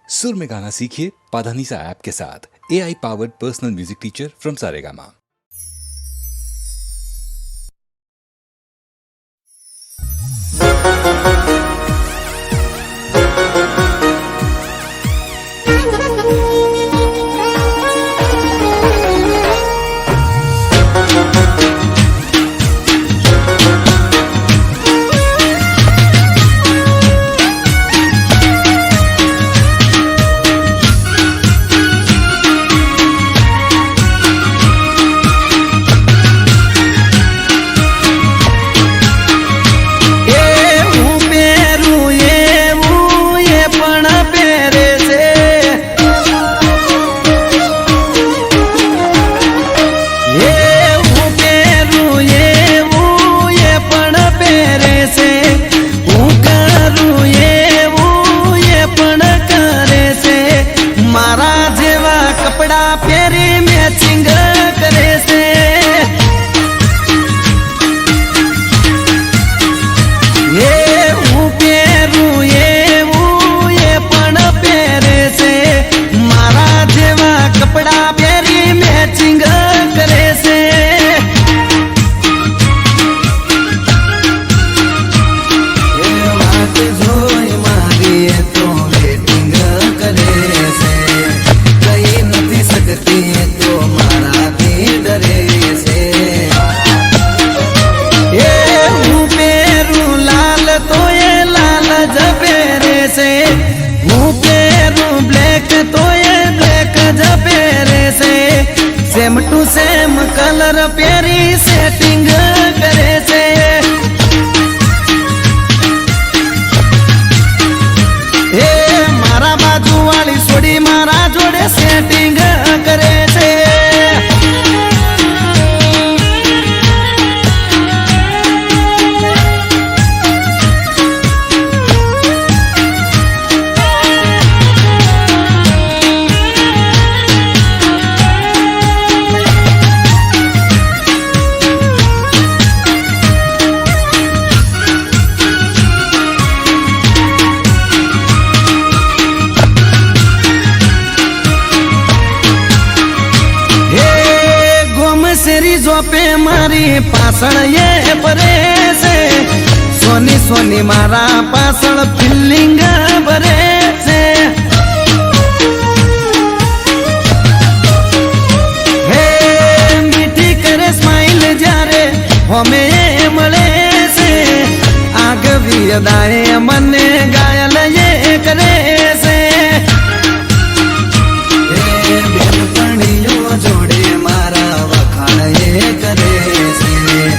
सुर में गाना सीखिए पाधानीसा ऐप के साथ। AI powered personal music teacher from Saregama. Same to same colour प्यारी सेटिंग करे से हे मारा बाजू वाली सोड़ी मारा जोड़े सेटिंग करे से पे मारी पासण ये परे से सोनी सोनी मारा पासण फिलिंग भरे से हे मीठी करे स्माइल जारे हमें मले से आग भी अदाए मने गायल ये करे से जोड़े मारा ये करे से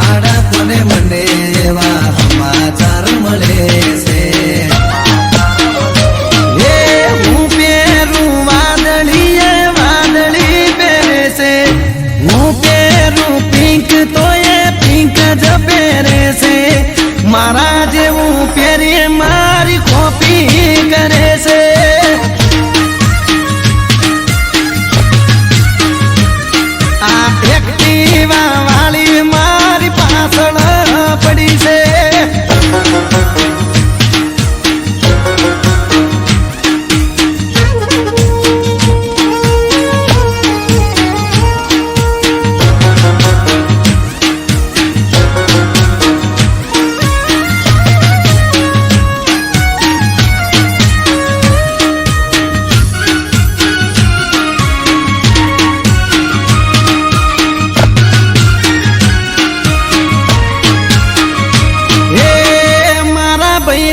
आड़ा तोने मंडे वा समाचार मले से ये हूँ पेरू वादली पेरे से हूँ पेरू पिंक तो ये पिंक जपेरे से मारा जे हूँ पेरे मारी कॉपी करे से वाली मारी पासण पड़ी से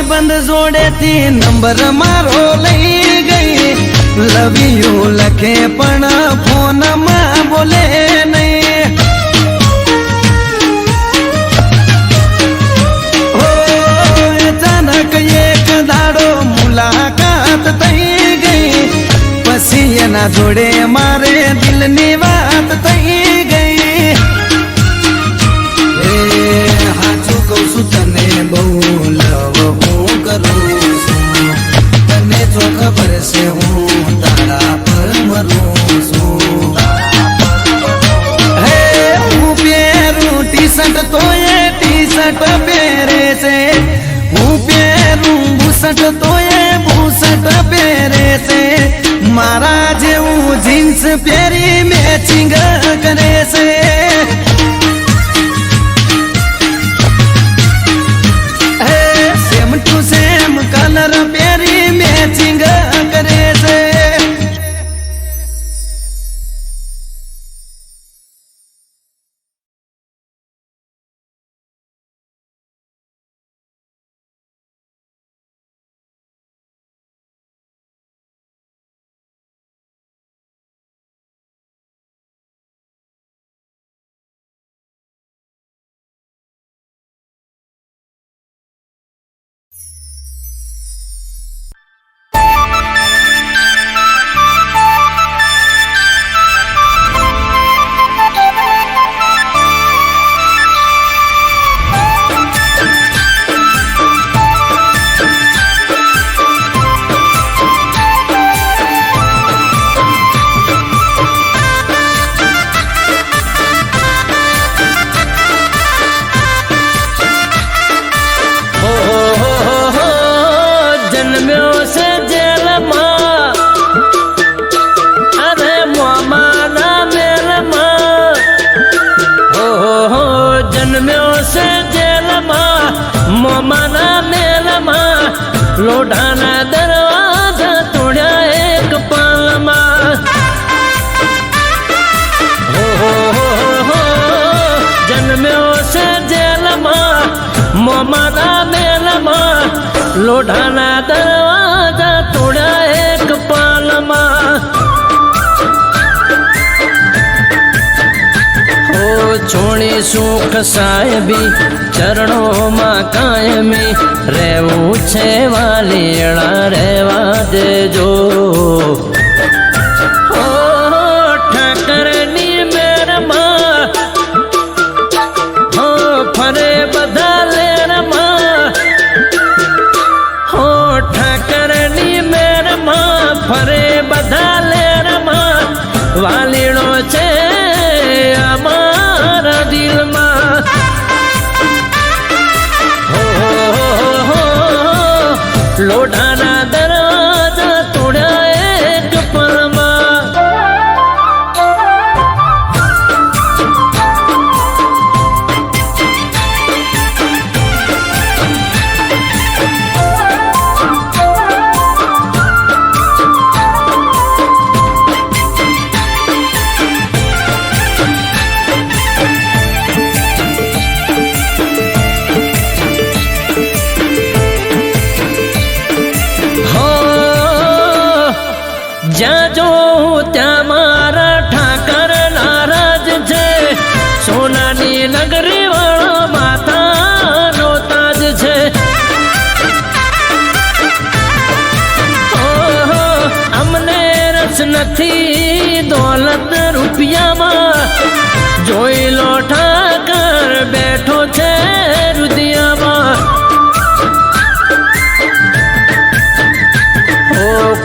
बंद जोड़े थी नंबर मारो लई गई लव यू लखे पण फोन में बोले नहीं हो अचानक एक दाड़ो मुलाकात थई गई पसी ना जोड़े मारे दिल नी बात थई गई हाचू कहू छू तने बहु लव तने जो खबर से हूँ तारा पर मरू छू हूँ पेरू टी शर्ट तो ये टी शर्ट पेरे से हूँ पेरू बूसट तो ये बूसट पेरे જીન્સ પહેરી મેચિંગ કરે છે સેમ ટુ સેમ કલર પહેરી મેચિંગ કરે છે લોઢાના દરવાજા તોડ્યા એક પાલમાં જન્મ્યો છે જેલમાં મોમાના મેલમાં લોઢાના દરવાજા તોડ્યા એક પાલમાં છોણી સુખ સાહેબી ચરણોમાં કાયમી રહેવું છે વાલીડા રહેવા દેજો ઠાકરની મેરમાં ફરે બધા લેરમાં ઠાકરની મેરમાં ફરે બધા લેરમાં વાલીડો છે દિલમાં લોઢાના દરવાજા તોડ્યા એક પળમાં જ્યાં જો ત્યાં મારા ઠાકર નારાજ છે સોનાની નગરી વાળો માતાનો તાજ છે અમને રસ નથી દોલત રૂપિયામાં જોઈ લો ઠાકર બેઠો છે રુદિયામાં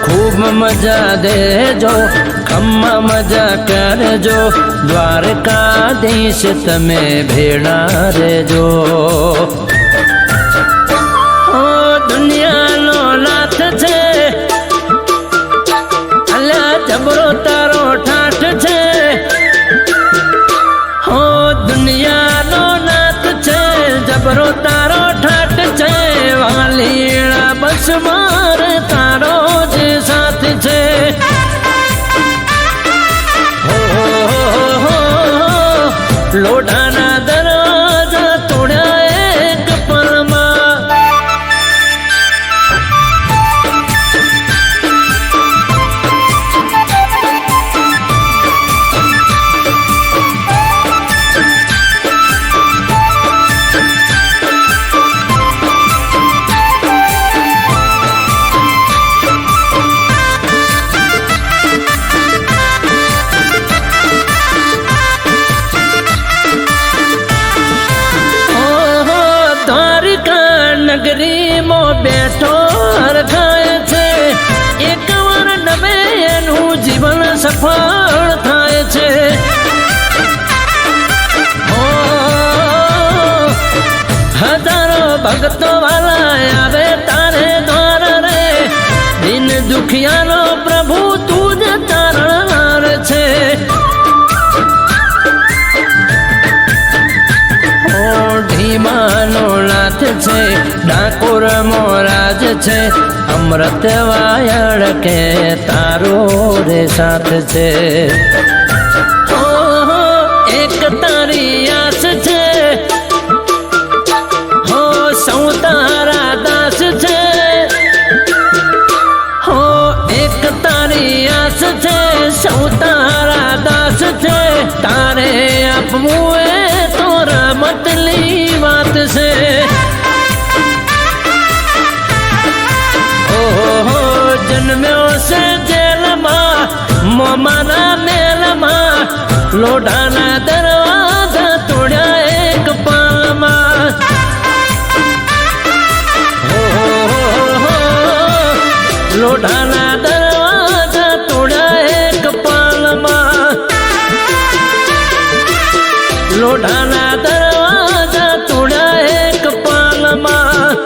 ખૂબ મજા દેજો ખમ્મા મજા કરજો દ્વારકાધીશ તમે ભેળા રેજો દુનિયાનો નાથ છે અલ્યા જબરો તારો ઠાઠ છે દુનિયાનો નાથ છે જબરો તારો ઠાઠ છે વાલીડા બસ માર તારો જ સાથ છે લોઢાના દરવાજા તોડ્યા એક પળમાં નગરીમાં બેઠો હરખાય છે એક વાર નમે એનું જીવન સફળ થાય છે હજારો ભક્તો વાલા આવે તારે દ્વાર રે દિન દુખિયાનો પ્રભુ તું જ તારણ મહિમાનો નાથ છે ડાકોર મોરાજ છે અમૃત વાયળ કે તારો રે સાથ છે ઓહો એક તારી આસ છે હો સૌ તારા દાસ છે હો એક તારી આસ છે સૌ તારા દાસ છે તારે આપવું એ તો રમતની વાત છે ઓહો જન્મ્યો છે જેલમાં મોમાના મેલમાં લોઢાના દરવાજા તોડ્યા એક પાલમાં લોઢાના દરવાજા તોડ્યા એક પાલમાં લોઢાના દરવાજા તોડ્યા એક પાલમાં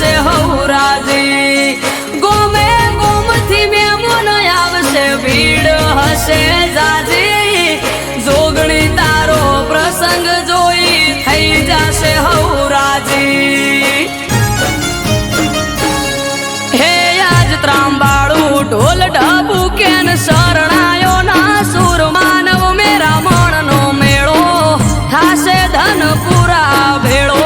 જાશે હૌરાજી ગોમે ગોમથી મેમન આવશે ભીડ હશે જાજી જોગણી તારો પ્રસંગ જોઈ થઈ જાશે હૌરાજી હે આજ ત્રાંબાળું ઢોલ ઢબુ કેન શરણાયો ના સુર માનવ મેરા મણનો મેળો થાશે ધનપુરા ભેળો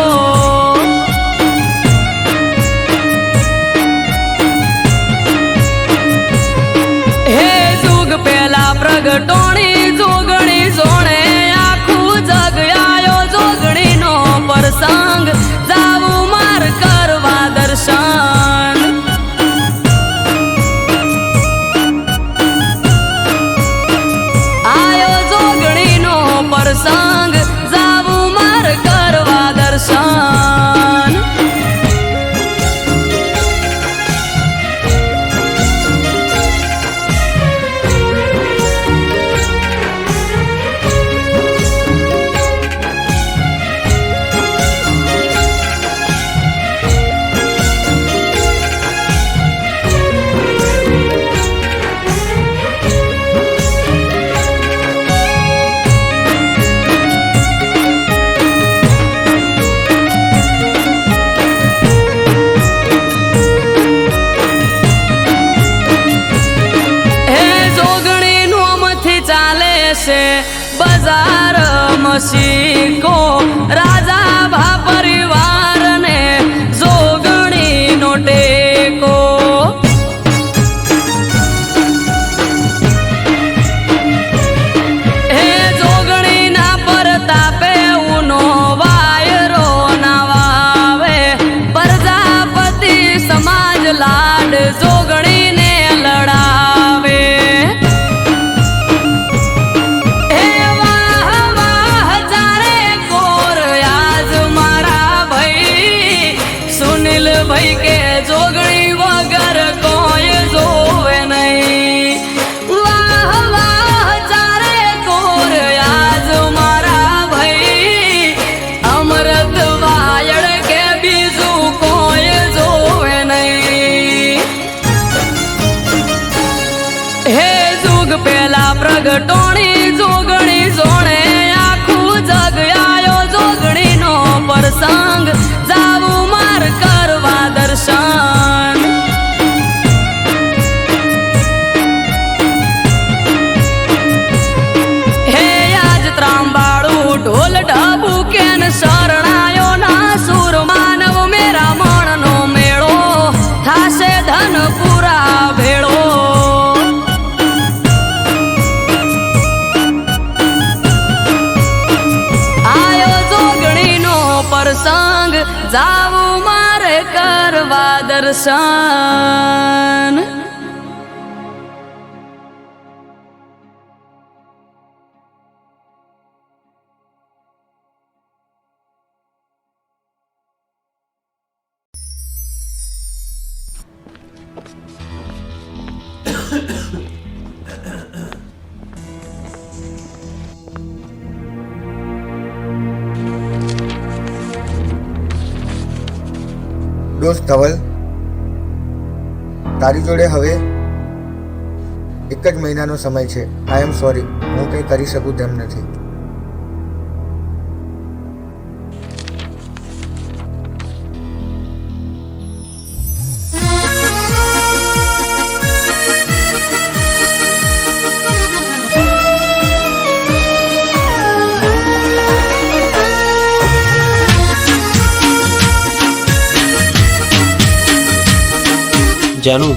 હે જુગ પેલા પ્રગટોણી જોગણી જોણે આખું જગ આયો જોગણીનો પ્રસંગ જાવું માર કરવા દર્શન આયો જોગણીનો પ્રસંગ જાવું માર કરવા દર્શન બજાર મસીકો રાજા ભા પરિવાર ને જોગણી નો ટેકો હે જોગણી ના પરતાપે ઉનો વાયરો ના વાવે પ્રજાપતિ સમાજ લાડ જોગણી ને લડાવે ભાઈ કે જોગણી વગર કોઈ જોવે નહીં વાહ વાહ ચારે કોર આજ મારા ભાઈ અમૃત વાયડ કે બીજું કોઈ જોવે નહીં હે જુગ પેલા પ્રગટોણી જોગણી જોણે આખું જગ આયો જોગણીનો પ્રસંગ જાવું માર કરવા દર્શન હે આજ ત્રાંબાળું ઢોલ ઢબુ કેન શરણાયો ના સુર માનવ મેરા મણનો મેળો થાશે ધનપુરા ભેળો આયો જોગણીનો પ્રસંગ જાવું મારે કરવા દર્શન દોસ્ત ધવલ, તારી જોડે હવે એક જ મહિનાનો સમય છે. આઈ એમ સોરી, હું કંઈ કરી શકું તેમ નથી. જાનુ,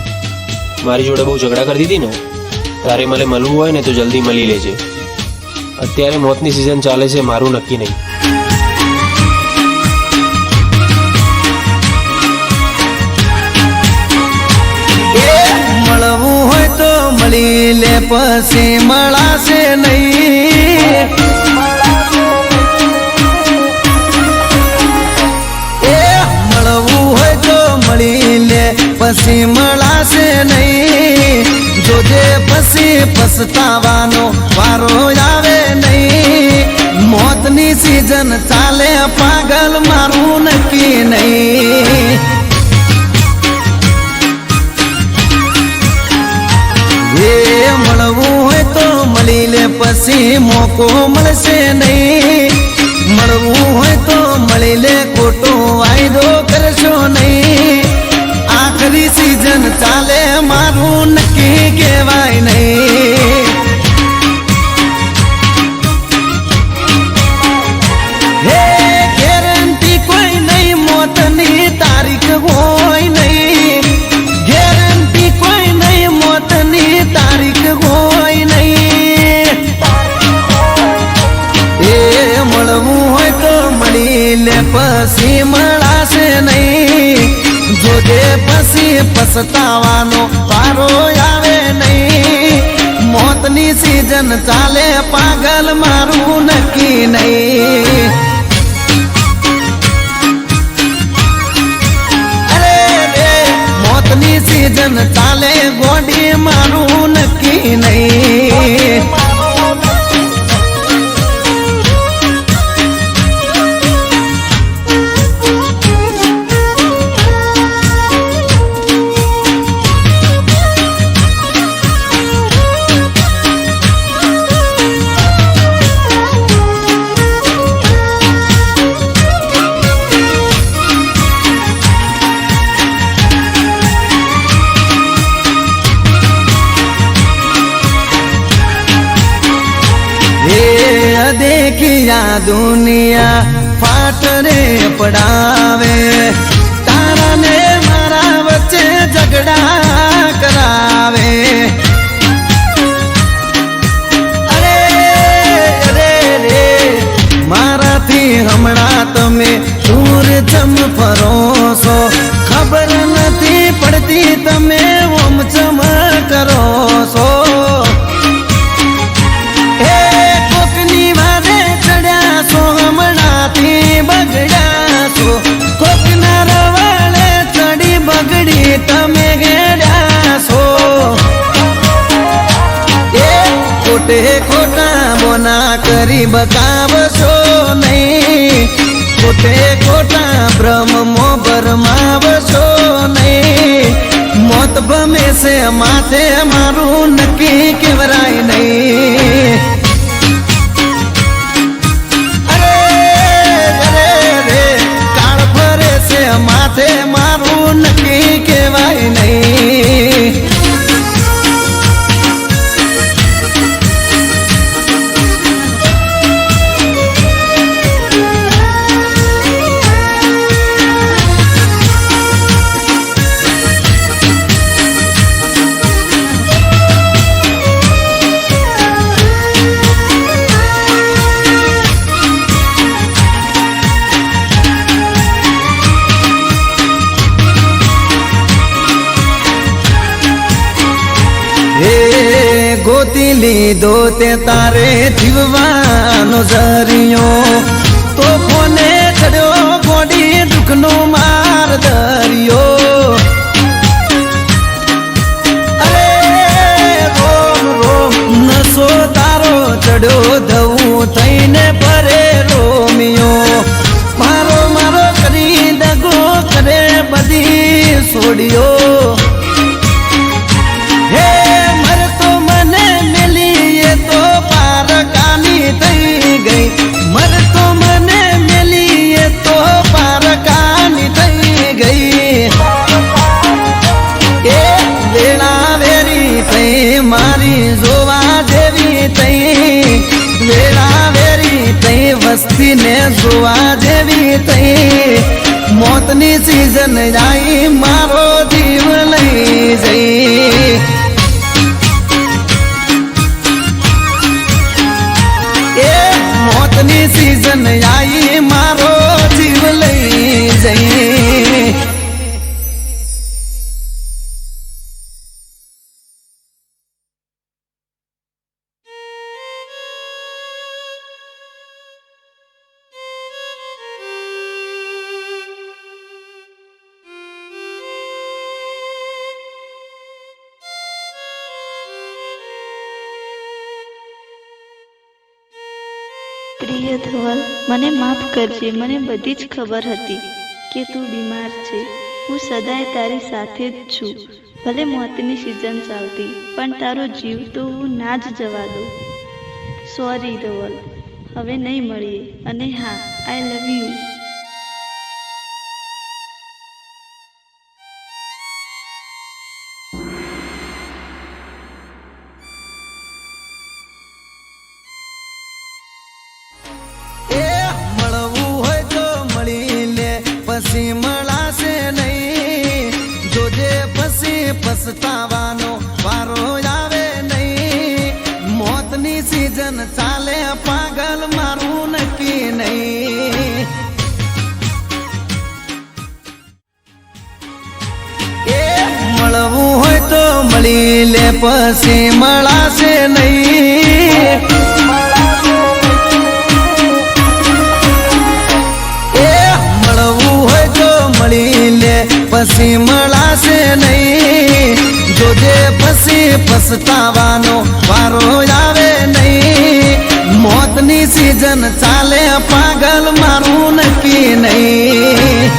મારી જોડે બહુ ઝઘડા કરતી હતી ને, તારે મને મળવું હોય ને તો જલ્દી મળી લેજે. અત્યારે મોતની સિઝન ચાલે છે, મારું નક્કી નહીં. મળવું હોય તો મળી લે, પછી મળાશે નહીં. મળવું હોય તો મળી લે, પછી મળાશે નહીં. જોજે પછી પછતાવાનો વારો આવે નહીં. મોતની સિઝન ચાલે, પાગલ મારું નક્કી નહીં. પછી મોકો મળશે નહીં. મળવું હોય તો મળી લે, ખોટો વાયદો કરશો નહીં. આખરી સીઝન ચાલે મારું નક્કી કહેવાય નહીં. હે ગેરંટી કોઈ નહીં, મોતની તારીખ હોય નહીં. ગેરંટી કોઈ નહીં, મોતની તારીખ હોય નહીં. એ મળવું હોય તો મળી લે, પછી મળાશે નહીં. જોજે પછી પછતાવાનો પારો આવે નહીં. મોતની સીઝન ચાલે પાગલ મારું નક્કી નહીં. અરે રે મોતની સીઝન ચાલે ગોડી મારું નક્કી નહીં. देखिया दुनिया फाट रे पड़ावे. तारा ने मारा वच्चे झगड़ा करावे. अरे अरे रे मारा थी हमणा तमे दूर चम फरो सो. खबर नहीं पड़ती तमे ओम चम करो सो. કોકના રવાળે ચડી બગડી તમે ગેડ્યા છો. એ ખોટે ખોટા બોના કરી બકાવશો નહીં. ખોટે ખોટા બ્રહ્મો ભરમાવશો નહીં. મોત ભમે છે માથે મારું નક્કી કેવરાય નહીં. માથે મારું નક્કી કહેવાય નહીં. ગોતી લીધો તે તારે જીવવાનો જરિયો. તો કોને ચડ્યો ગોડી દુઃખનો માર દરિયો. અરે રોમ રોમ નસો તારો ચડ્યો ધવું થઈને પરે રોમિયો. મારો મારો કરી દગો કરે બધી છોડ્યો. મરતો મને મેલી તો પારકાની થઈ ગઈ. એ વેળા વેરી થઈ મારી જોવા જેવી થઈ. વેળા વેરી થઈ વસ્તીને જોવા જેવી થઈ. મોતની સીઝન આવી મારો જીવ લઈ જઈ. મોતની સીઝન આવી મારો જીવ લઈ જઈ. પ્રિય ધવલ, મને માફ કરજે. મને બધી જ ખબર હતી કે તું બીમાર છે. હું સદાય તારી સાથે જ છું. ભલે મોતની સિઝન ચાલતી, પણ તારો જીવ તો હું ના જ જવા દઉં. સોરી ધવલ, હવે નહીં મળીએ. અને હા, આઈ લવ યુ. એ મળવું હોય તો મળી લે, પછી મળાશે નહીં. જોજે પછી પછતાવાનો વારો આવે નહીં. મોતની સીઝન ચાલે પાગલ, મારું નક્કી નહીં. એ મળવું હોય તો મળી લે, પછી મળાશે નહીં. મળી લે પછી મળાશે નહીં. જોજે પછી પછતાવાનો વારો આવે નહીં. મોતની સીઝન ચાલે પાગલ, મારું નક્કી નહીં.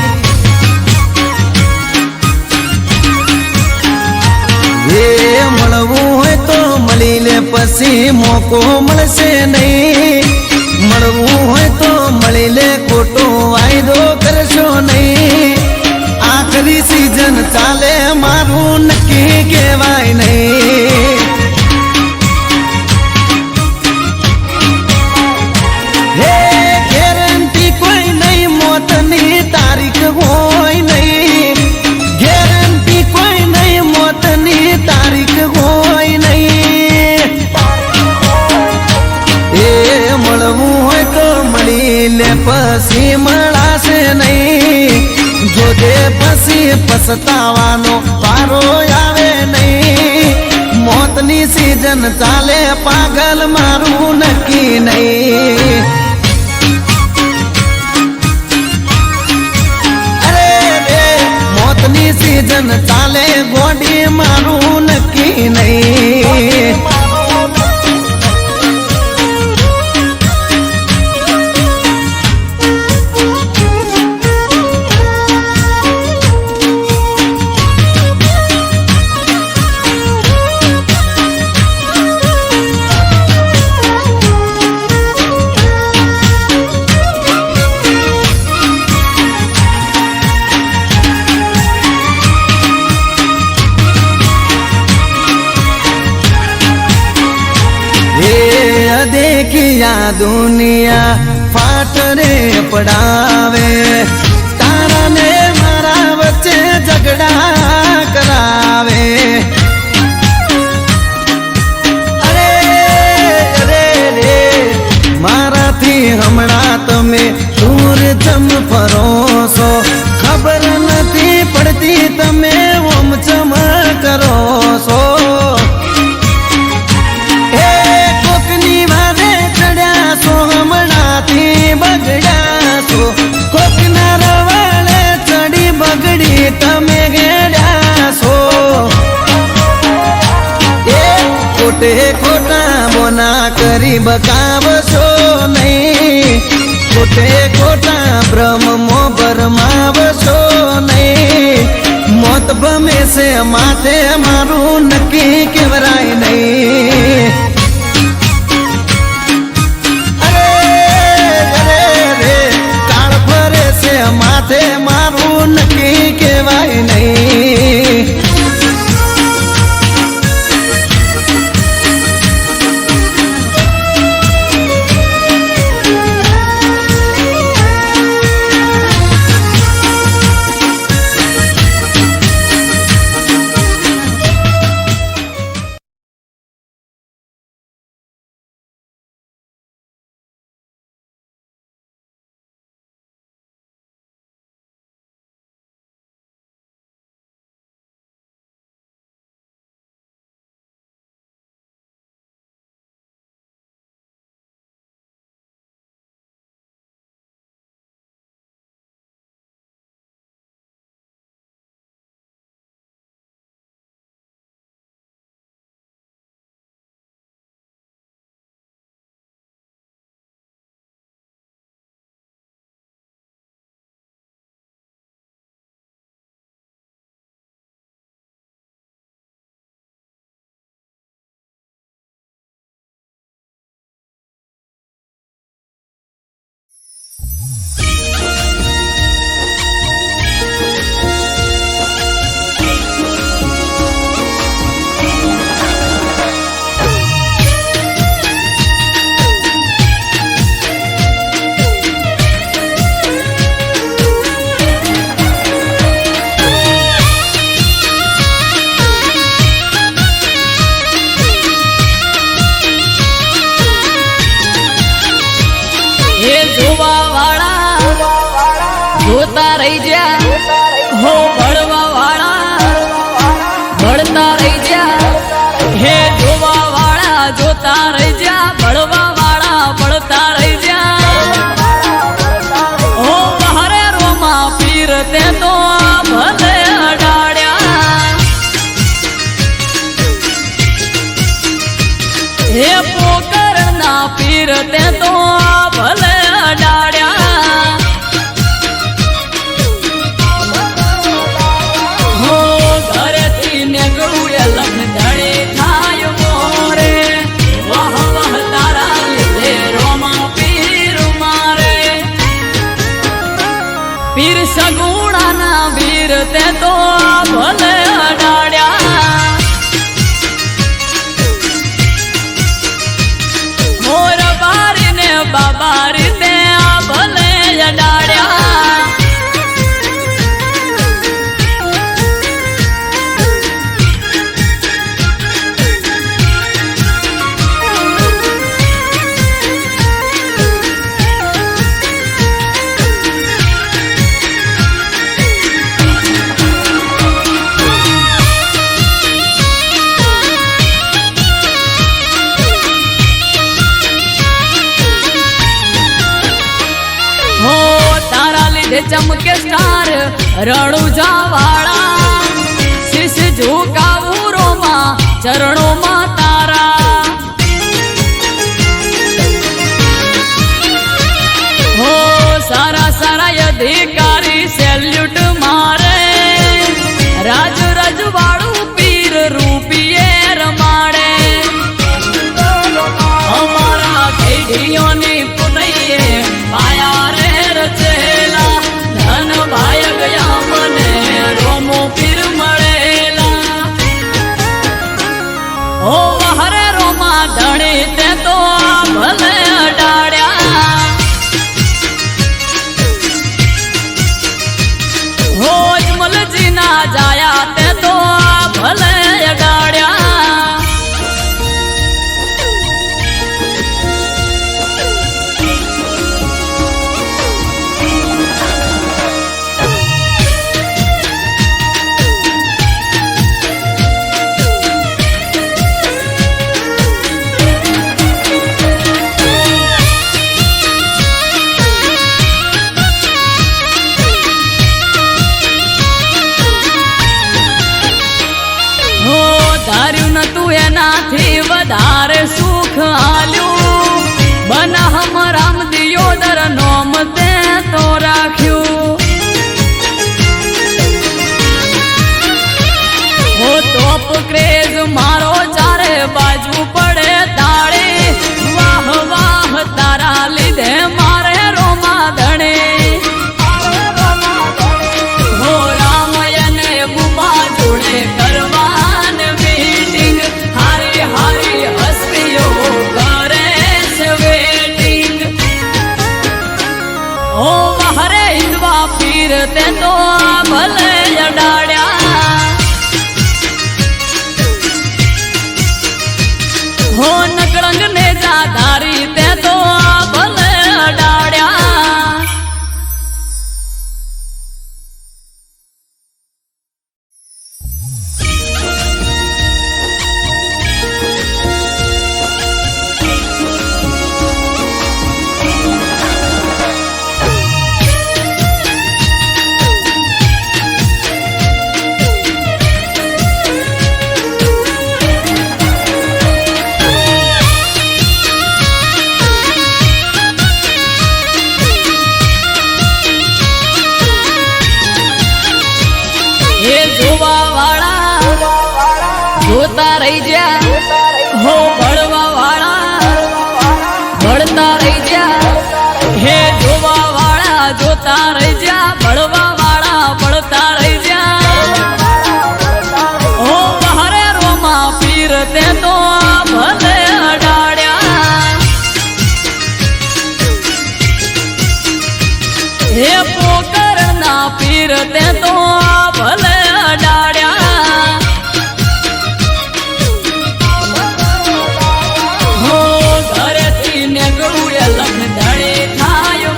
એ મળવું હોય તો મળી લે, પછી મોકો મળશે નહીં. મળવું હોય તો મળી લે, ખોટો વાયદો કરશો નહીં. આખરી સીઝન ચાલે, મારું નક્કી કહેવાય નહીં. હે ગેરંટી કોઈ નહીં, મોતની તારીખ હોય નહીં. ગેરંટી કોઈ નહીં, મોતની તારીખ હોય નહીં. એ મળવું હોય તો મળી લે, પછી મળાશે નહીં. જોજે પછી પછતાવાનો વારો આવે નહીં. મોતની સીઝન ચાલે પાગલ, મારું નક્કી નહીં. અરે રે મોતની સીઝન ચાલે ગોડી, મારું નક્કી નહીં. देखिया दुनिया फाट रे पड़ावे, तारा ने मारा बच्चे झगड़ा करावे. अरे अरे रे मारा थी हमणा तमे दूर चम फरोसो, खबर नहीं पड़ती तमे ओम चम करो सो. બગડાશો કોકના રવાળે ચડી બગડી તમે ગેડાશો. એ ખોટે ખોટા બોના કરી બકાવશો નહીં. ખોટે ખોટા બ્રહ્મો ભરમાવશો નહીં. મોત ભમે છે માથે, મારું નક્કી કેવરાય નહીં. માથે મારું નક્કી કહેવાય નહીં. જોવા વાળા જોતા રહી જા હો ભળવા વાળા ભળતા રહી જા હે જોવા વાળા જોતા રહી જા ભળવા વાળા ભળતા રહી જા હો બહારે રોમા પીર તે તો ભલે અડાડ્યા હે પોકર ના પીર તે તો ભલે અડાડ્યા હો ઘરેથી નીકળું એ લગ્ન ધડે થાય મોરે વાહ વાહ તારા લીધે રોમા પીર મારે પીર સગુણા ના વીર તે તો ભલે અડાડ્યા મોર બારી ને બાબારી તે ભલે અડાડ્યા હો તારા લીધે ચમકે સ્ટાર રણુજા વાળા શીશ ઝુકાવું રોમાં ચરણોમાં તારા હો સારા સારા અધિકારી સેલ્યુટ મારે રાજ રજવાડું પીર રૂપિયે રમાડે અમારા ખેડીઓની પુનૈયે પાયા રે રચેલા ધન ભાય ગયા મને રોમો પીર મળેલા ઓ હરે રોમા ધણી તે તો ભલે અડાડ્યા હો જમલજી ના જાયા તે તો ભલે અડાડ્યા હો ધાર્યું નતું એનાથી વધારે સુખ આલ્યું બનાહમ રામ દિયોદર નોમ તે તો રાખ્યું હો તોપ ક્રેઝ મારો ચારે બાજુ પડે તાળે વાહ વાહ તારા લીધે મારે રોમા ધણે હો રામયને બુમા જોડે કરવાન મીટિંગ હારી હારી હસ્તીઓ કરે છે વેટિંગ ઓ હરે હિંદવા પીર તે તો ભલે અડાડ્યા હો નકળંગ ને જાધારી તે તો ભલે અડાડ્યા હે જોવા વાળા જોતા રહી જા હો ભળવા વાળા ભળતા રહી જા હે જોવા વાળા જોતા રહી જા ભળવા વાળા ભળતા રહી જા હો બહારે રોમા પીર તે તો ભલે અડાડ્યા હે પોકર ના પીર તે તો ભલે અડાડ્યા હો ઘરેથી નીકળું એ લગ્ન ધડે થાય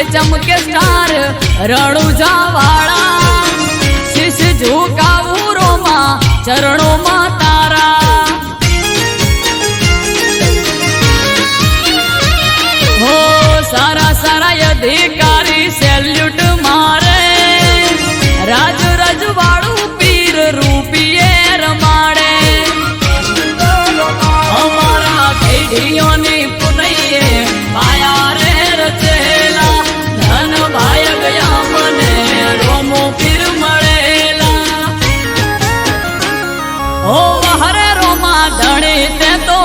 લીધે ચમકે સ્ટાર રણુજા વાળા શીશ ઝુકાવું રોમાં ચરણોમાં તારા હો સારા સારા અધિકારી સેલ્યુટ મારે રાજ રજવાડું પીર રૂપિયે રમાડે અમારા પેઢીઓની પુનૈયે માયા રે રચેલા ધન ભાઈ ગયા મને રોમો પીર મળેલા ઓ હરે રોમા ધણી તે તો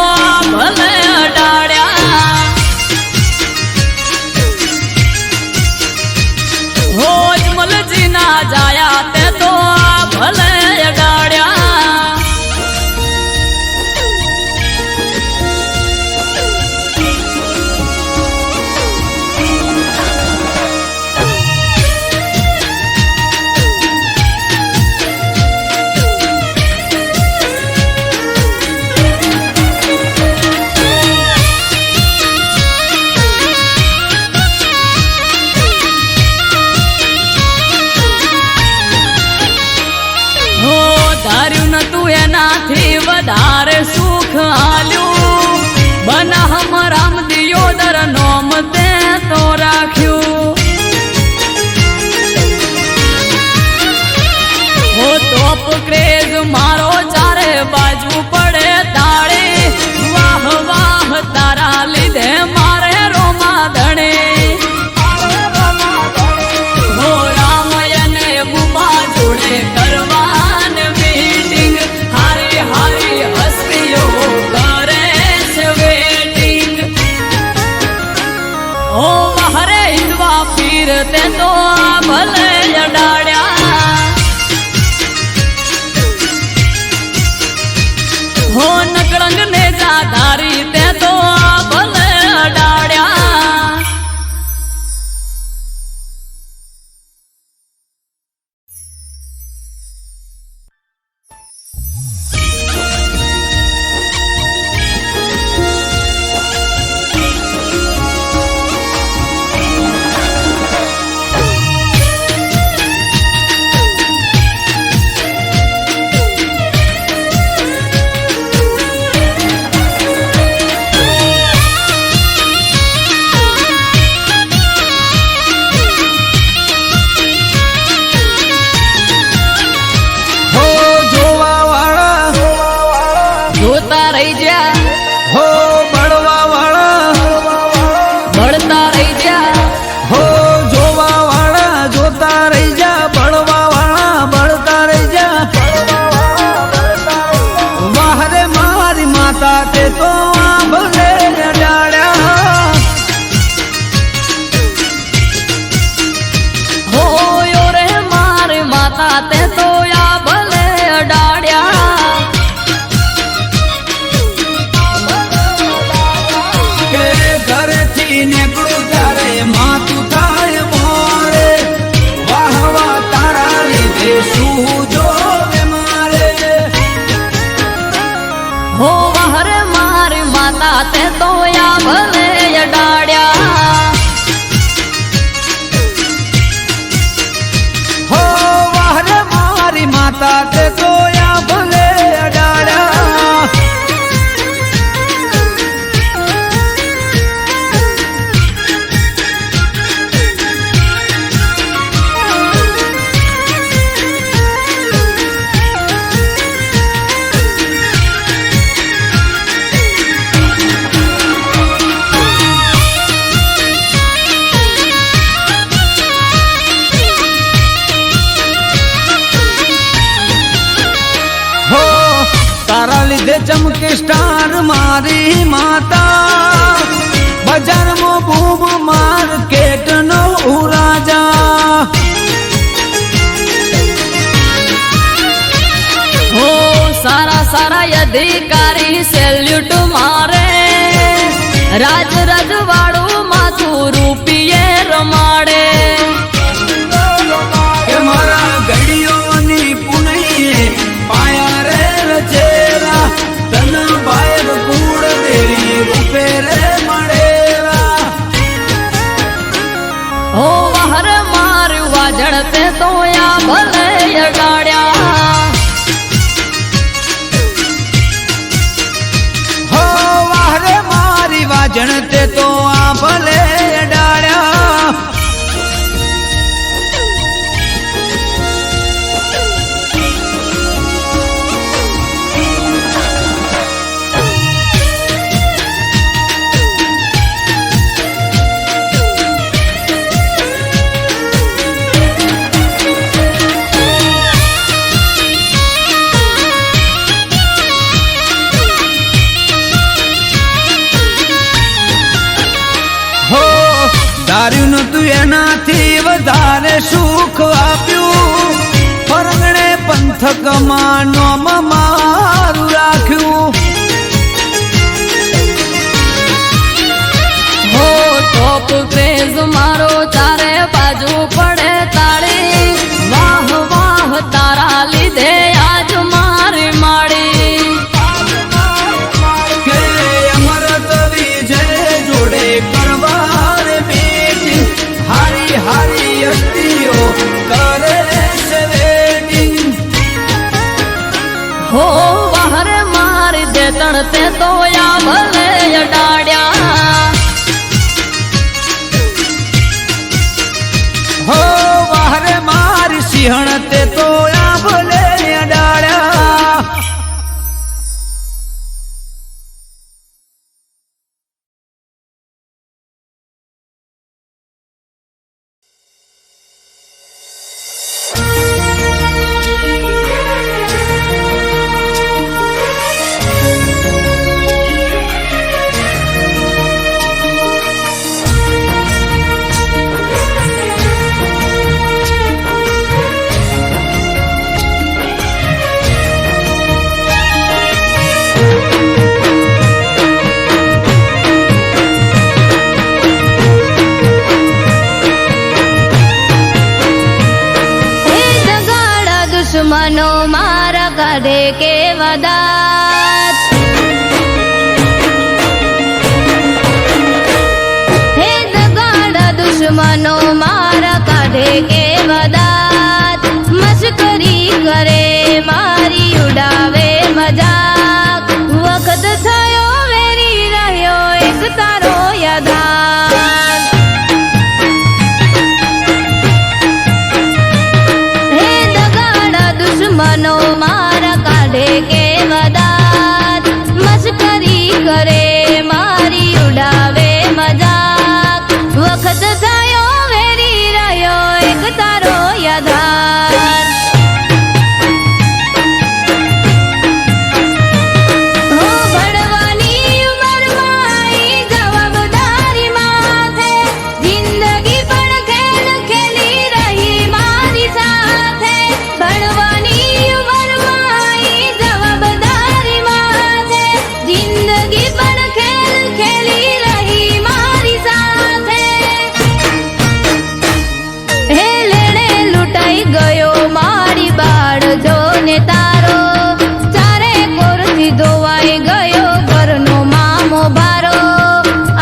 ભલે અડાડ્યા હોજ મલજી ના જાયા તે તો ભલે અડાડ્યા એનાથી વધારે સુખ આલ્યું બનાહમ રામ દિયોદર નોમ તે તો રાખ્યું હો તોપ ક્રેઝ મારો ચારે બાજુ પડે તાળી વાહ વાહ તારા લીધે મારે રોમા ધણે હો રામયને બુમા જોડે કરવા તે તો ભલે અડાડ્યા હો નકળંગ ને જાધારી તે તો ભલે અડાડ્યા તે તો યા ભલે અડાડ્યા હો વાહરે મારી માતા તે તો યા ભલે અડાડ્યા તારા લીધે ચમકે સ્ટાર મારી માતા બજારમાં બૂમ માર્કેટ નો રાજા હો સારા સારા અધિકારી સેલ્યુટ મારે રાજ રજવાડું માથું રૂપિયે રમાડે કે મારા ગડીઓની પુનૈયે પાયા રે રચેલા તન બાયર કુળ દેવી રૂપે રે મળેલા જણતે તો આ ભલે અડાડ્યા ધાર્યું નતું એનાથી વધારે સુખ આપ્યું ફરગણે પંથકમાં નોમ મારું રાખ્યું હો ટોપ ક્રેઝ મારો ચારે બાજુ પડે તાળી વાહ વાહ તારા લીધે આજ મારી માડી કે અમરત વિજય જોડે કરવા હારી હારી અસ્તીઓ કરે છે વેટિંગ હો બહાર મારી દે તણતે તો આ ભલે અડાડ્યા હો બહારે મારી સિંહણ તે તો આ ભલે અડાડ્યા દુશ્મનો મારા કાઢે કે વદાત હે દગાડા દુશ્મનો મારા કાઢે કે વદાત મસ્કરી કરે મારી ઉડાવે મજાક વખત થયો વેરી રહ્યો એક તારો યાદાત દુશ્મનો મારા કાઢે કે વદાત મસ્કરી કરે મારી ઉડાવે મજાક વખત થયો વેરી રહ્યો એક તારો યાદાર હો ભણવાની ઉંમરમાં આવી જવાબદારી માથે જિંદગી પણ ખેલ ખેલી રહી મારી સાથે ભણવાની ઉંમરમાં આવી જવાબદારી માથે જિંદગી પણ ખેલ ખેલી રહી મારી સાથે હે લેણે લૂંટાઈ ગયો મારી બાળજો ને તારો ચારે કોરથી ધોવાઈ ગયો ઘરનો મામો ભારો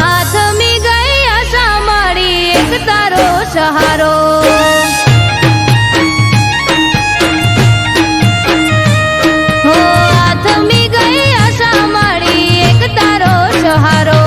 આથમી ગઈ આશા મારી એક તારો સહારો હો આથમી ગઈ આશા મારી એક તારો સહારો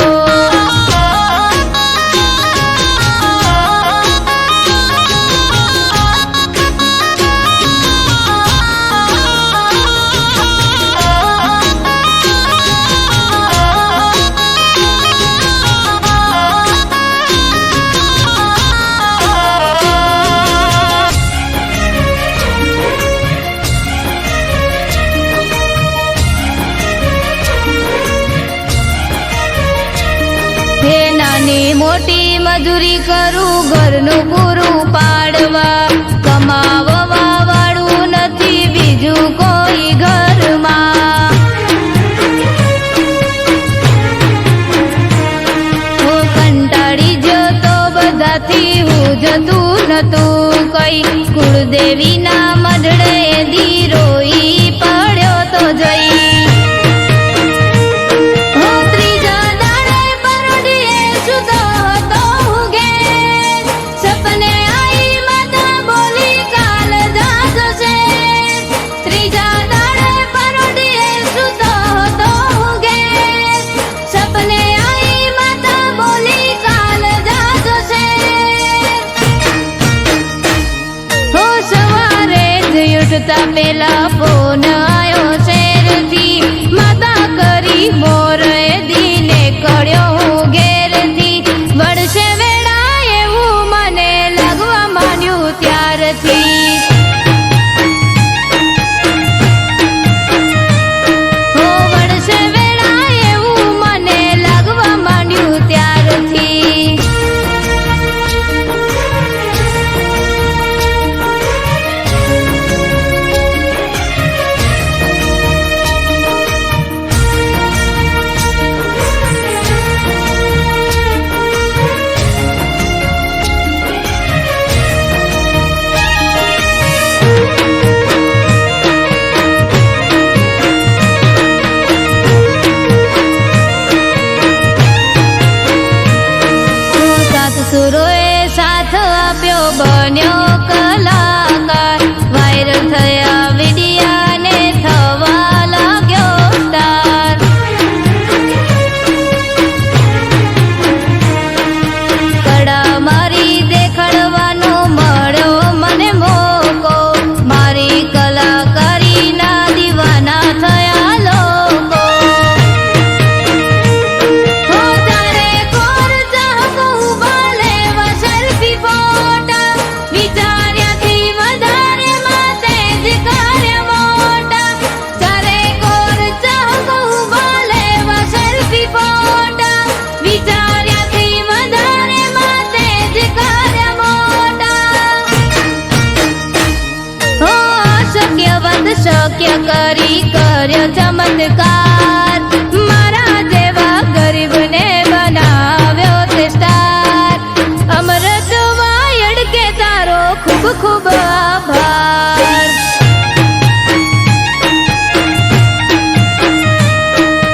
હે નાની મોટી મજૂરી કરું ઘરનું પૂરું પાડવા કમાવવા વાળું નથી બીજું કોઈ ઘરમાં હું કંટાળી જતો બધાથી હું જતું નતું કઈ કુળદેવીના મઢડે દીરોઈ પડ્યો તો જઈ સપને આઈ માતા બોલ પેલા ફોન આયો શેરથી માતા કરી મોર દીને કળ્યો હું ઘેરથી વળશે વેળા એવું મને લાગવા માંડ્યું ત્યારથી હો વળશે વેળા એવું મને લાગવા માંડ્યું ત્યારથી સુરોએ સાથ આપ્યો બન્યો કલાકાર વાયરલ થયા વિડિયાને થવા લાગ્યો સ્ટાર કડા મારી દેખાડવાનો મળ્યો મને મોકો મારી કલાકારીના દીવાના થયા લોકો હો તારે કોર ચાહકો ઉબાલે સેલ્ફી ફોટા વિચાર્યાથી વધારે માતે જ કાર્ય મોટા ચારે કોર ચાહકો ઉબાલે સેલ્ફી ફોટા વિચાર્યાથી વધારે માતે જ કાર્ય મોટા હો અશક્ય વાત શક્ય કરી કર્યો ચમત્કાર મારા જેવા ગરીબને બનાવ્યો તે સ્ટાર અમૃત વાયડ કે તારો ખૂબ ખૂબ આભાર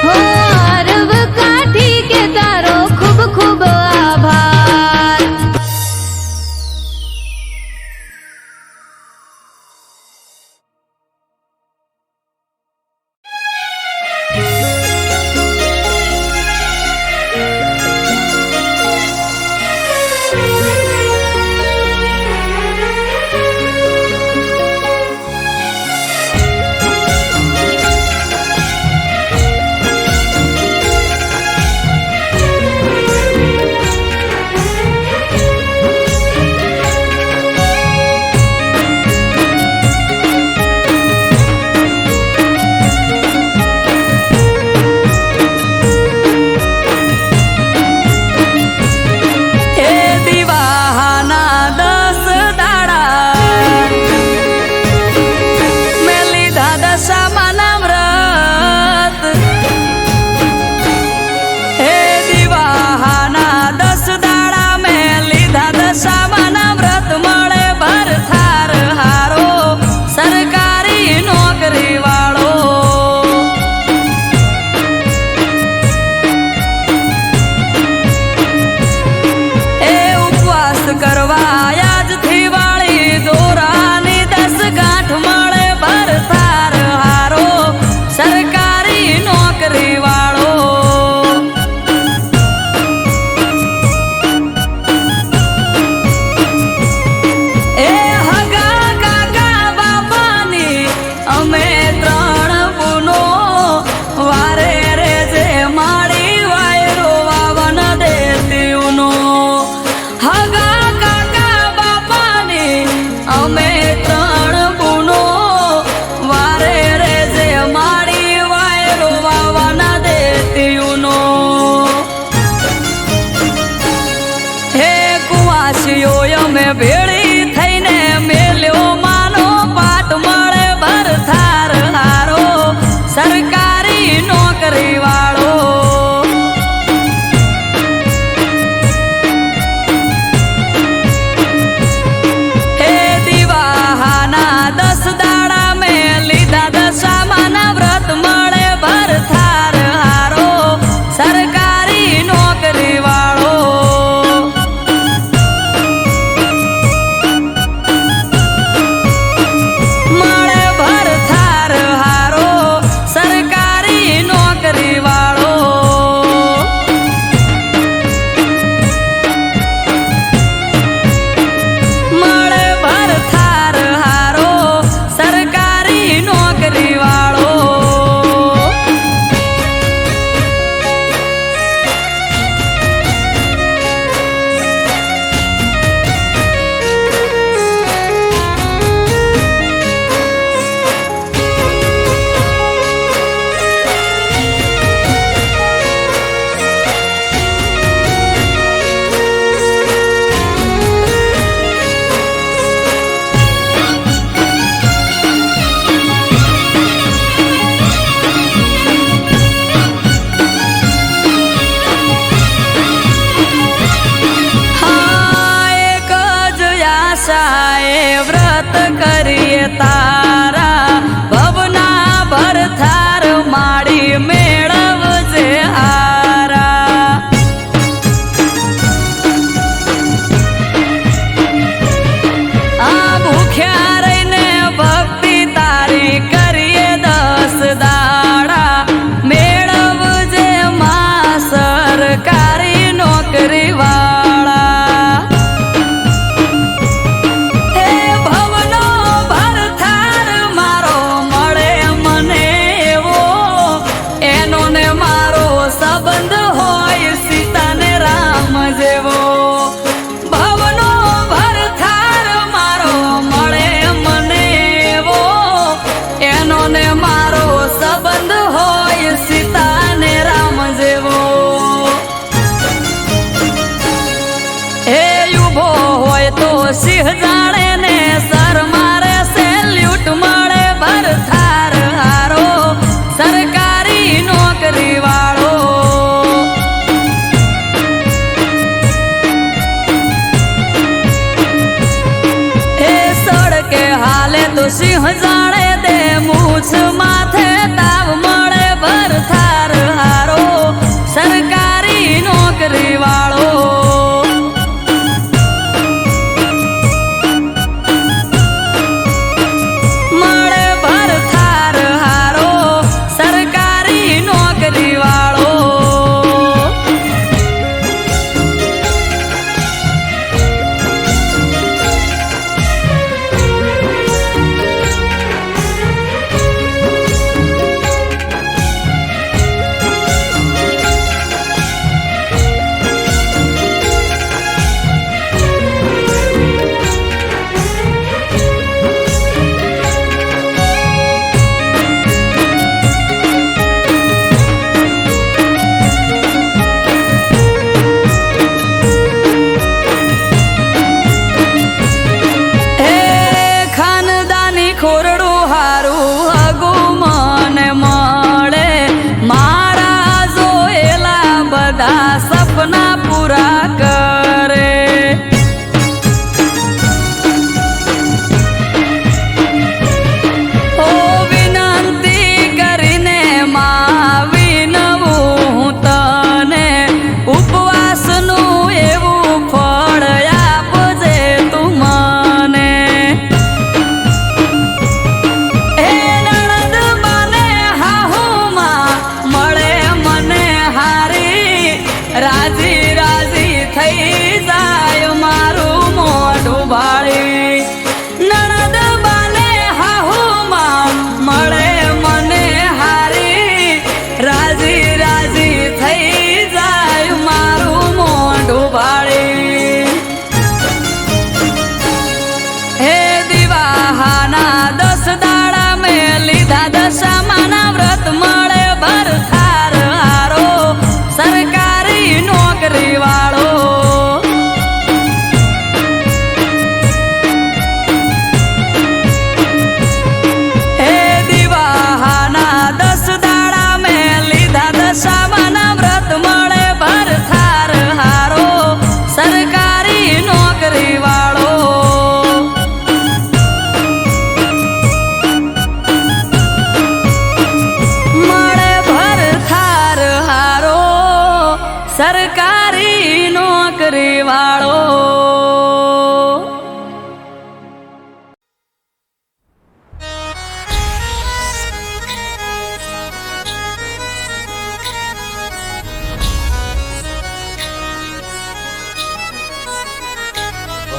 હો અરબ કાઠી કે તારો ખૂબ ખૂબ આભાર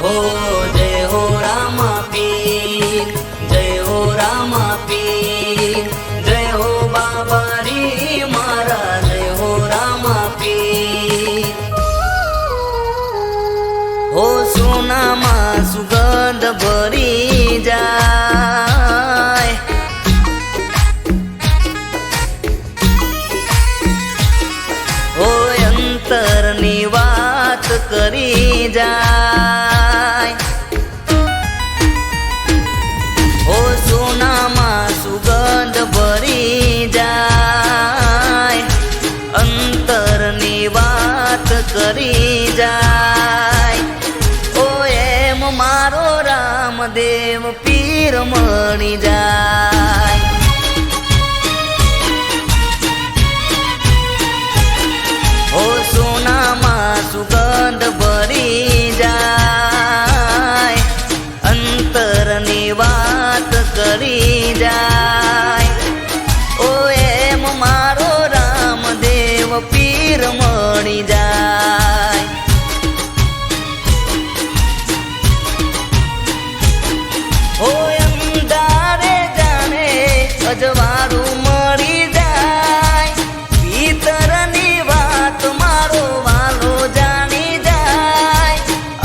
हो जय हो रामा पीर, जय हो रामा पीर, जय हो बाबा री मारा, जय हो रामा पीर. हो सोनाમાં સુગંધ ભરી જાય, હોય અંતરની વાત કરી જાય. ઓ સોનામાં સુગંધ ભરી જાય, અંતરની વાત કરી જાય. ઓ એમ મારો રામદેવ પીર મળી જાય. ઓ સોનામાં સુગંધ ભરી જાય, અંતરની વાત કરી જાય. ઓ એમ મારો રામદેવ પીર મળી જાય. ઓ અંધારે જાણે અજવાળું મળી જાય, ભીતરની વાત મારો વાલો જાણી જાય.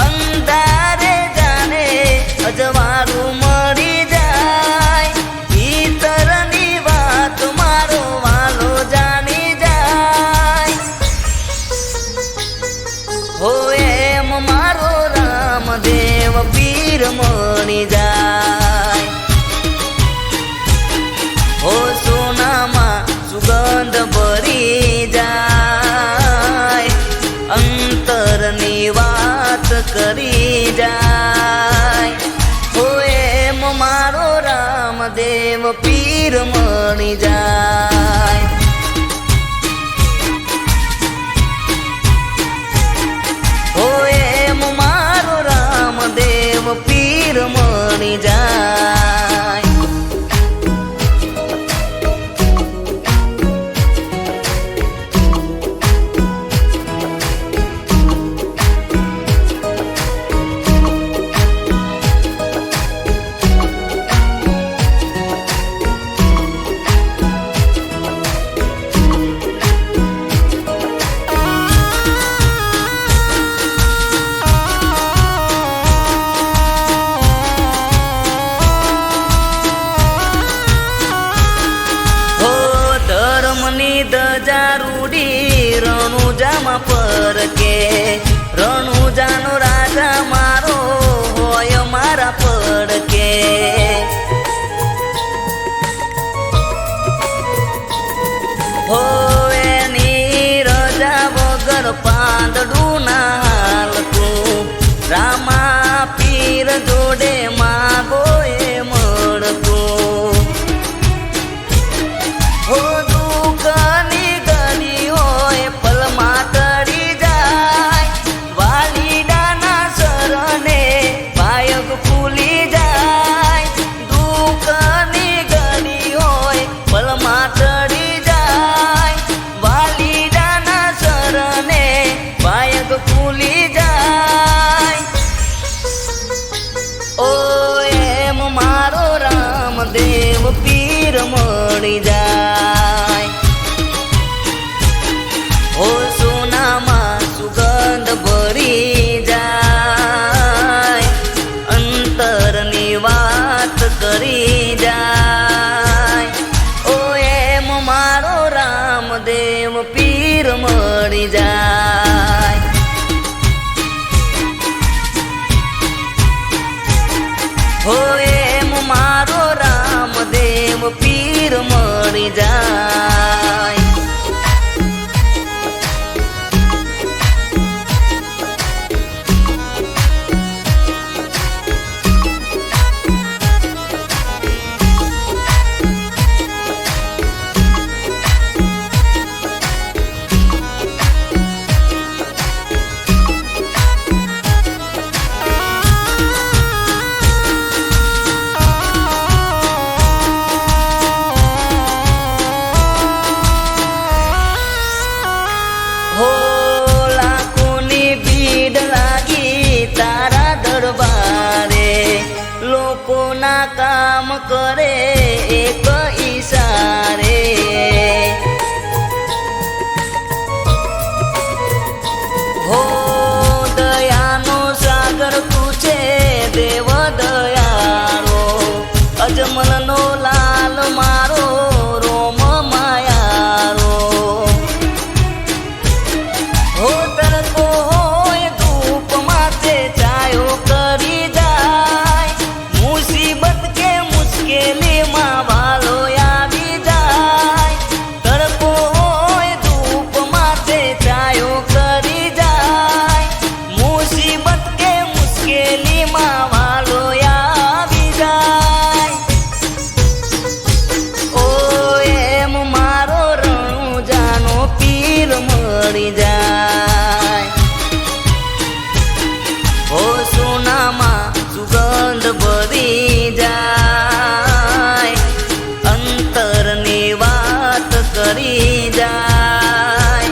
અંધારે જાણે અજવાળું મળી જાય, ભીતરની વાત મારો વાલો જાણી જાય. હો એમ મારો રામદેવ પીર મળી જાય. હો સોનામાં સુગંધ ભરી જાય, અંતરની વાત કરી જાય. હો એમ મારો રામદેવ પીર મળી જાય. હો એમ મારો રામદેવ પીર મળી જાય. હો ધર્મની ધજા રૂડી રણુજામાં પરકે, રણુજાનો રાજા મારો હોય મારા પડકે. હો એની રજા વગર પાંદડું ના હાલતું, રામા પીર જોડે માગો એ મળતું. હો દુઃખની ઘડી હોય પલમાં ટળી જાય, વાલીડાના શરણે પાયગ ફૂલી જાય. દુઃખની ઘડી હોય પલમાં ટળી જાય, વાલીડાના શરણે પાયગ ફૂલી જાય. ઓ એમ મારો રામદેવ પીર મળી જાય. ઓ સોનામાં સુગંધ ભરી જાય, અંતરની વાત કરી જાય. ઓ એમ મારો રામદેવ પીર મળી જાય. હો એમ મારો રામદેવ પીર મળી જાય. કરે એક ઈશારે. હો દયાનો સાગર તું છે દેવ દયાળો, અજમલનો લાલ મારો રોમ માયારો. હો તડકો હોય ધૂપ માથે છાયો કરી જાય, મુસીબત કે મુશ્કેલીમાં વાલો આવી જાય. તડકો હોય ધૂપ માથે છાયો કરી જાય, મુસીબત કે મુશ્કેલીમાં વાલો આવી જાય. ઓ એમ મારો રણુજાનો પીર મળી જાય. ઓ સોનામાં સુગંધ ભરી જાય, અંતરની વાત કરી જાય.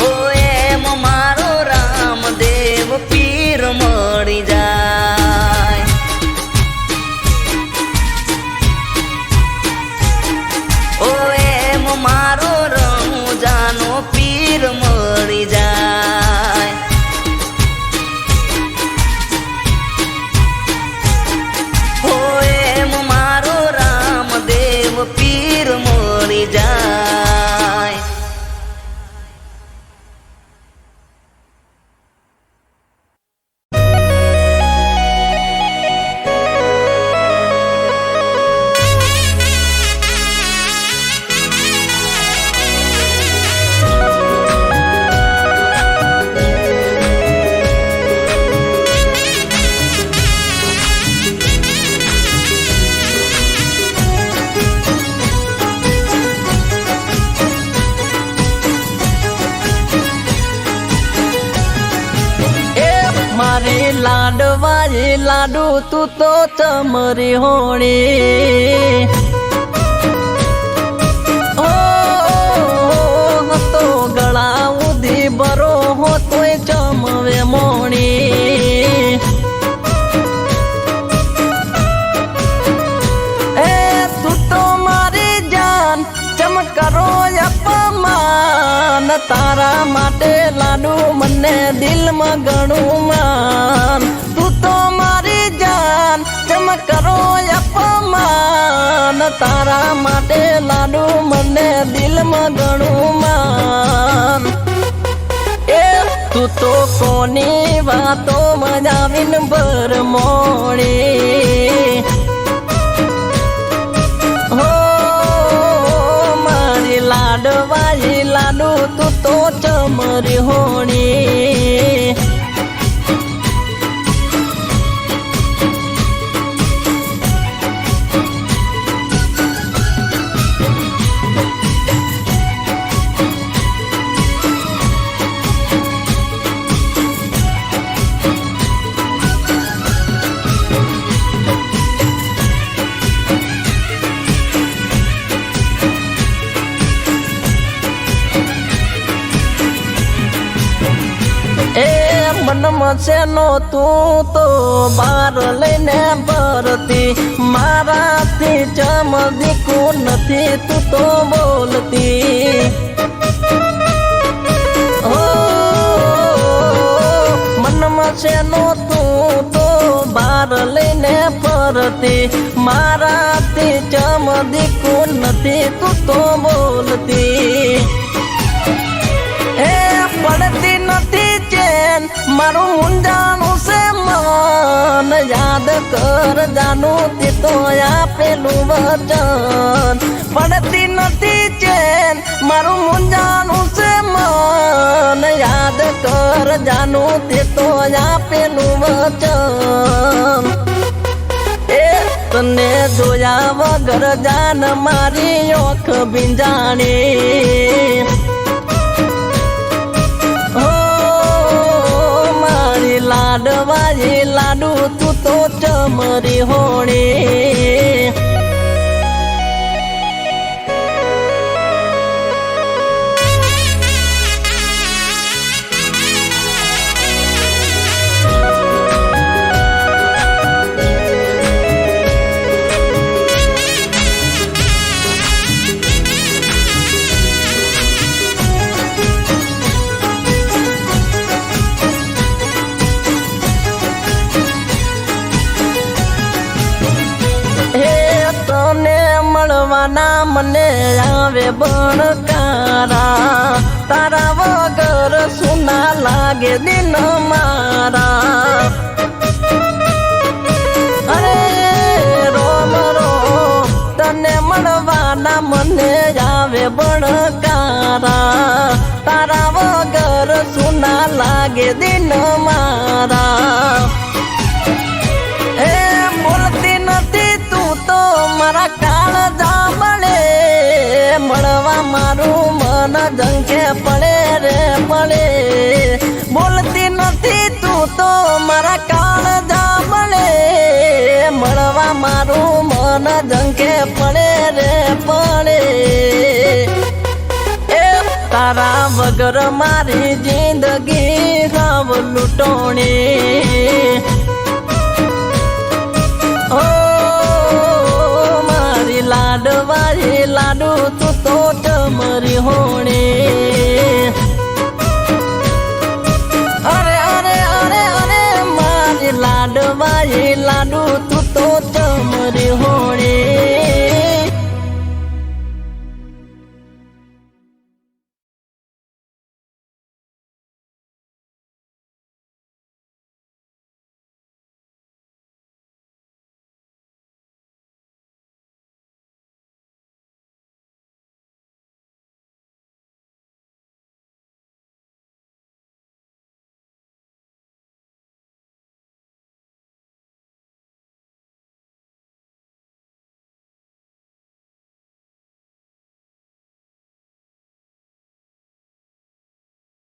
ઓ એમ મારો રામદેવ પીર મળી જાય. ઓ એમ મારો રણુજાનો પીર મળી જાય. ઓ એમ મારો રામદેવ પીર મળી જાય. મારી લાડવાજી લાડુ તું તો ચમરી હોણી. ઓ તો ગળા ઉધી બરો હો તોય ચમવે મોણી. એ તું તો મારી જાન ચમકરો અપમાન, તારા માટે લાડુ મને દિલમાં ઘણું માન. તું તો મારી જાન ચમકરો અપમાન, તારા માટે લાડુ મને દિલમાં ઘણું માન. એ તું તો કોની વાતો મજાવીન ભર મોણી. હો મારી લાડવાજી લાડુ તું તો ચમરી હોણી. મનમાં શેનો તું તો બાર લઈને ભરતી, મારાથી ચમદીકું નથી તું તો બોલતી. ઓ મનમાં શેનો તું તો બાર લઈને ફરતી, મારાથી ચમદીકું નથી તું તો બોલતી. એ પડતી નથી ચેન મારું મુંજાનું છે મન, યાદ કર જાનું તે તો આપેલું વચન. પડતી નથી ચેન મારું મુંજાનું છે મન, યાદ કર જાનું તે તો આપેલું વચન. એ તને જોયા વગર જાન મારી ઓખ ભીંજાણી. લાડવાજી લાડુ તું તો ચમરી હોણી. આવે બણકારા તારા વગર સુના લાગે દિન મારા અરે રોમ રોમ તને મળવાના મને આવે બણકારા તારા વગર સુના લાગે દિન મારા એ બોલતી નથી તું તો મારા કાળ જામણે મળવા મારું મન જંખે પડે રે પડે બોલતી નથી તું તો મારા કાળ જામણે મળવા મારું મન જંખે પડે રે પડે એ તારા વગર મારી જિંદગી રાવ લૂંટોણી ઓ મારી લાડવાળી લાડુ તું તો ટમરી હોય